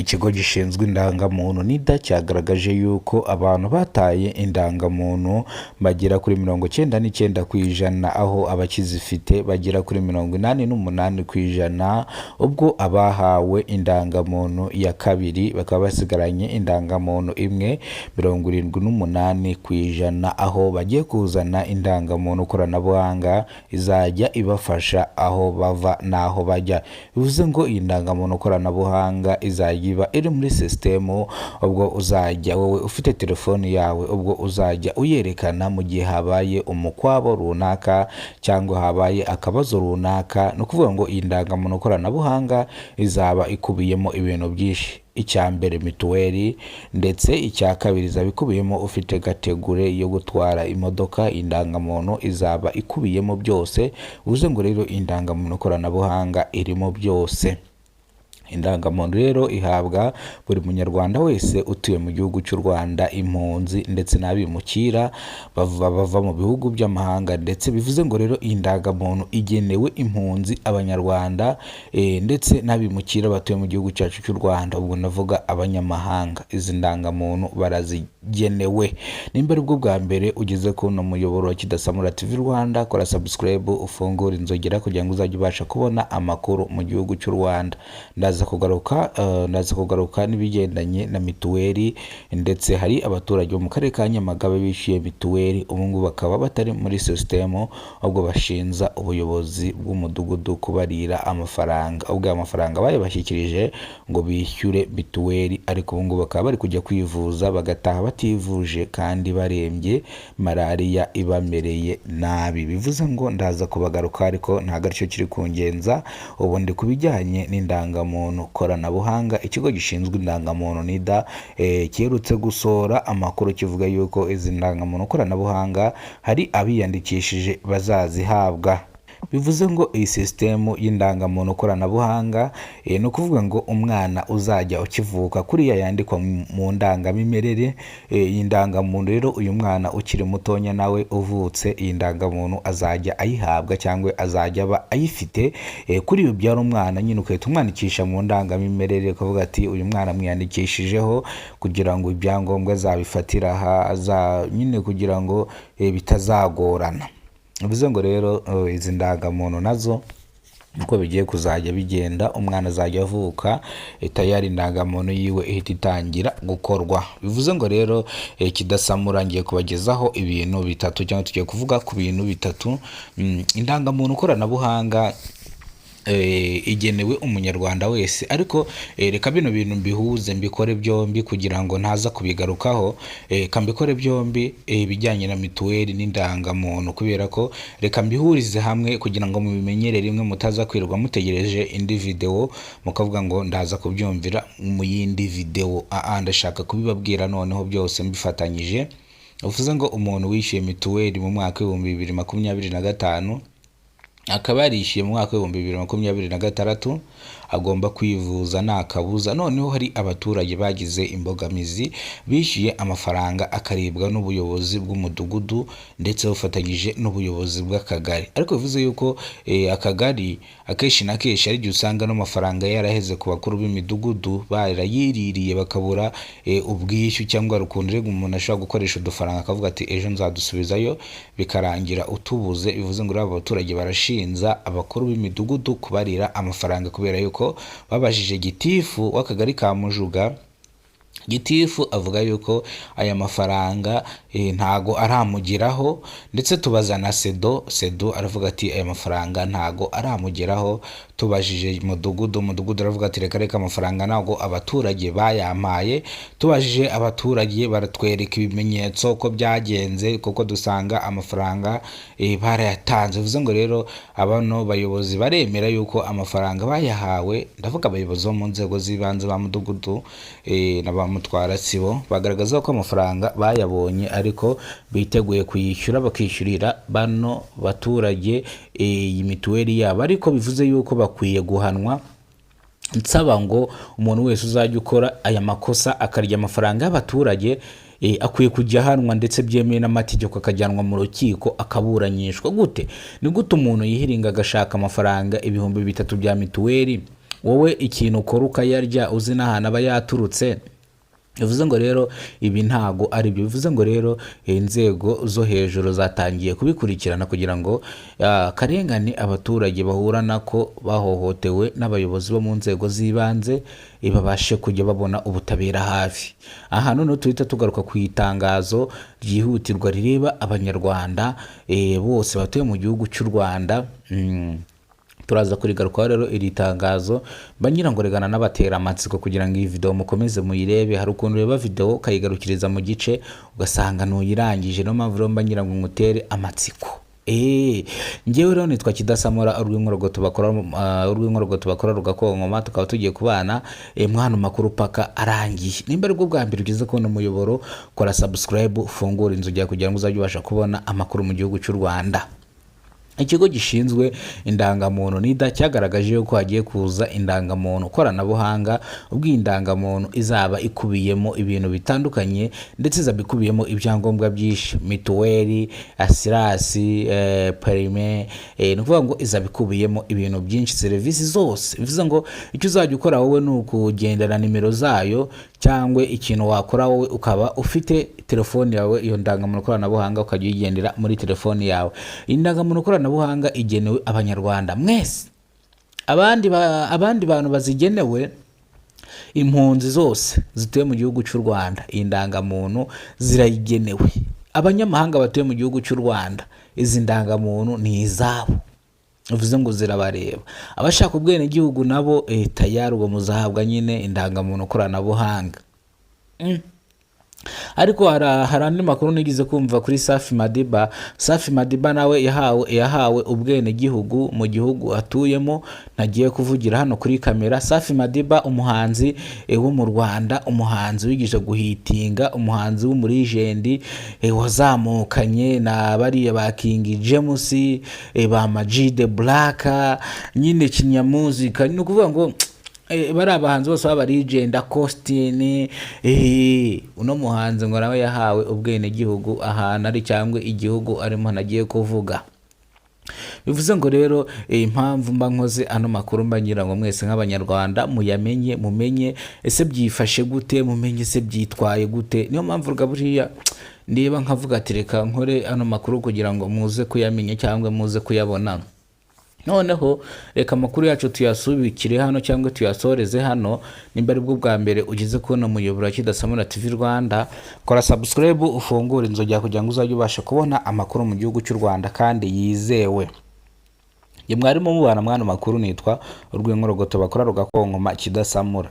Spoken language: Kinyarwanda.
Ikigo gishinzwe indangamuntu NIDA cyagaragaje yuko abantu bataye indangamuntu bagera kuri 99%, aho abakizifite bagera kuri 88%, ubwo abahawe indangamuntu ya kabiri bakaba basigaranye indangamuntu imwe 78%, aho bagiye kuzana indangamuntu koranabuhanga izajya ibafasha aho bava naho bajya. Bivuze ngo iyi ndangamuntu koranabuhanga izajya iba iri muri system, ubwo uzajya wowe ufite telefone yawe ubwo uzajya uyerekana mu gihe habaye umukwabo runaka cyangwa habaye akabazo runaka. No kuvuga ngo iyi ndangamuntu koranabuhanga izaba ikubiyemo ibintu byinshi. Icya mbere mituweli, ndetse icya kabiri izaba ikubiyemo ufite kategori yo gutwara imodoka, indangamuntu izaba ikubiyemo byose. Uvuze ngo rero indangamuntu koranabuhanga irimo byose. Indangamuntu rero ihabwa buri munyarwanda wese utuye mu gihugu cy'u Rwanda, impunzi ndetse n'abimukira bava mu bihugu by'amahanga. Ndetse bivuze ngo rero indangamuntu igenewe impunzi, abanyarwanda ndetse n'abimukira batuye mu gihugu cyacu cy'u Rwanda, ubwo navuga abanyamahanga. Izi ndangamuntu barazigenewe. Nimba ari bwo bwa mbere ugeze ku no muyoboro wa Kidasamura TV Rwanda, kora subscribe, ufungura inzogera kugira ngo uzajye ubasha kubona amakuru mu gihugu cy'u Rwanda. Ndaza kugaruka n'ibigendanye na mituweli, ndetse hari abaturage bo mu karere ka Nyamagabe bishyuye mituweli, ubu ngubu bakaba batari muri system, ubwo bashinza ubuyobozi bw'umudugudu kubarira amafaranga. Ubwo amafaranga bayabashyikirije ngo bishyure mituweli, ariko ubu ngubu bakaba bari kujya kwivuza bagataha bativuje kandi barembye, malaria ibamereye nabi. Bivuze ngo ndaza kubagaruka, ariko nta gacyo kiri kungenza. Ubu ndi kubijyanye n'indangamuntu koranabuhanga. Ikigo gishinzwe indangamuntu NIDA kiherutse gusohora amakuru kivuga yuko izi ndangamuntu koranabuhanga hari abiyandikishije bazazihabwa. Bivuze ngo iyi system y'indangamuntu koranabuhanga no kuvuga ngo umwana uzajya ukivuka kuriya yandikwa mu ndangamimerere y'indangamuntu. Rero uyu mwana ukiri mutonya nawe uvutse, iyi ndangamuntu azajya ayihabwa cyangwa azajya aba ayifite. Kuri uyu byara umwana nyine ukahita umwandikisha mu ndangamimerere, ukavuga ati uyu mwana mwiyandikishijeho, kugira ngo ibyangombwa zabifatira aha nyine kugira ngo bitazagorana. Bivuze ngo rero izi ndangamuntu nazo uko bigiye kuzajya bigenda, umwana azajya avuka tayari indangamuntu yiwe ihita itangira gukorwa. Bivuze ngo rero Kidasamura ngiye kubagezaho ibintu bitatu, cyangwa tugiye kuvuga ku bintu bitatu. Indangamuntu koranabuhanga igenewe umunyarwanda wese, ariko reka bino bintu mbihuze mbikore byombi kugira ngo ntaza kubigarukaho. Kambikore byombi ibijyanye na mituweli n'indangamuntu, kubera ko reka mbihurize hamwe kugira ngo mubimenyere rimwe, mutaza kwirirwa mutegereje indi video mukavuga ngo ndaza kubyumvira mu yindi video. Ndashaka kubibabwira noneho byose mbifatanyije. Uvuze ngo umuntu wishyuye mituweli mu mwaka wa 2025 akaba yarishyuye mu mwaka wa 2026, agomba kwivuza nta kabuza. Noneho hari abaturage bagize imbogamizi, bishyuye amafaranga akaribwa n'ubuyobozi bw'umudugudu ndetse bufatanyije n'ubuyobozi bw'akagari. Ariko bivuze yuko akagari akenshi na kenshi ari gihe usanga no mafaranga yaraheze ku bakuru b'imidugudu, barayiririye bakabura ubwishyu, cyangwa rukundo rego umuntu ashobora gukoresha udufaranga akavuga ati ejo nzadusubizayo, bikarangira utubuze. Bivuze ngo abo baturage barashinza abakuru b'imidugudu kubarira amafaranga, kubera yuko babajije gitifu w'akagari ka Mujuga. Gitifu avuga yuko aya mafaranga ntago aramugeraho, ndetse tubaza na Sedo aravuga ati aya mafaranga ntago aramugeraho. Tubajije umudugudu aravuga ati reka amafaranga ntago abaturage bayampaye. Tubajije abaturage baratwereka ibimenyetso ko byagenze, kuko dusanga amafaranga barayatanze. Bivuze ngo rero abano bayobozi baremera yuko amafaranga bayahawe. Ndavuga abayobozi bo mu nzego z'ibanze ba mudugudu n'abamutwara sibo, bagaragaza ko amafaranga bayabonye, ariko biteguye kuyishyura, bakishyurira bano baturage iyi mituweli yabo. Ariko bivuze yuko bakwiye guhanwa. Nsaba ngo umuntu wese uzajya ukora aya makosa akarya amafaranga y'abaturage akwiye kujya ahanwa, ndetse byemewe n'amategeko akajyanwa mu rukiko akaburanishwa. Gute? Ni gute umuntu yihiringa agashaka amafaranga 3000 bya mituweli, wowe ikintu ukora ukayarya uzi n'ahantu aba yaturutse. bivuze ngo rero ibi ntago ari byo. bivuze ngo rero inzego zo hejuru zatangiye kubikurikirana kugira ngo akarengane abaturage bahura nako bahohotewe n'abayobozi bo mu nzego z'ibanze babashe kujya babona ubutabera hafi. aha none tuhita tugaruka ku itangazo ryihutirwa rireba abanyarwanda bose batuye mu gihugu cy'u Rwanda. turaza kurigarukaho rero iri tangazo banyira ngo regana n'abatera amatsiko kugira ngo iyi video mukomeze muyirebe. hari ukuntu reba video ukayigarukiriza mu gice ugasanga ntuyirangije, no mpamvu rero banyira ngo ngutere amatsiko. Njyewe rero nitwa Kidasamura urw'inkorogoto bakora rugakonkoma, tukaba tugiye kubana mwana makuru paka arangiye. nimba aribwo bwa mbere ugeze kubona umuyoboro, kora subscribe, fungura inzugi kugira ngo uzajye ubasha kubona amakuru mu gihugu cy'u Rwanda. Ikigo gishinzwe indangamuntu NIDA cyagaragaje yuko hagiye kuza indangamuntu koranabuhanga, ubwo indangamuntu izaba ikubiyemo ibintu bitandukanye ndetse izaba ikubiyemo ibyangombwa byinshi, mituweli, asirasi, perime, ni ukuvuga ngo izaba ikubiyemo ibintu byinshi, serivisi zose. bivuze ngo icyo uzajya ukora wowe ni ukugendana nimero zayo, cyangwa ikintu wakora wowe ukaba ufite telefone yawe, iyo ndangamuntu koranabuhanga ukajya uyigendera muri telefone yawe. Indangamuntu koranabuhanga igenewe abanyarwanda mwese. abandi bantu bazigenewe impunzi zose zituye mu gihugu cy'u Rwanda, indangamuntu zirayigenewe. abanyamahanga batuye mu gihugu cy'u Rwanda, izi ndangamuntu ni izabo, bivuze ngo zirabareba. abashaka ubwene gihugu nabo tayari uwo muzahabwa nyine indangamuntu koranabuhanga. ariko hari andi makuru nigize kumva kuri Safi Madiba nawe yahawe ubwene gihugu mu gihugu atuyemo, nagiye kuvugira hano kuri kamera. Safi Madiba, umuhanzi wo mu Rwanda, umuhanzi wigije guhitinga, umuhanzi w'umurijendi wazamukanye na bariya ba King James, ba Majid the Black, nyine kinyamuzika. ni ukuvuga ngo bari abahanzi bose baba legend Costin, uno muhanzi ngo nawe yahawe ubwene gihugu ahantu ari cyangwa igihugu arimo nagiye kuvuga. bivuze ngo rero impamvu mba nkoze ano makuru mbangira ngo mwese nk'abanyarwanda muyamenye, mumenye ese byifashe gute, mumenye ese byitwaye gute. niyo mpamvu buriya ndeba nkavuga ati reka nkore ano makuru kugira ngo muze kuyamenya cyangwa muze kuyabona. noneho reka amakuru yacu tuyasubikire hano cyangwa tuyasoreze hano. nimba aribwo bwa mbere ugeze kubona umuyoboro wa Kidasamura TV Rwanda, kora subscribe, ufungure inzugi kugira ngo uzajye ubasha kubona amakuru mu gihugu cy'u Rwanda kandi yizewe. mwarimu mubana mwana makuru nitwa urw'inkorogoto bakora rugakonkoma Kidasamura.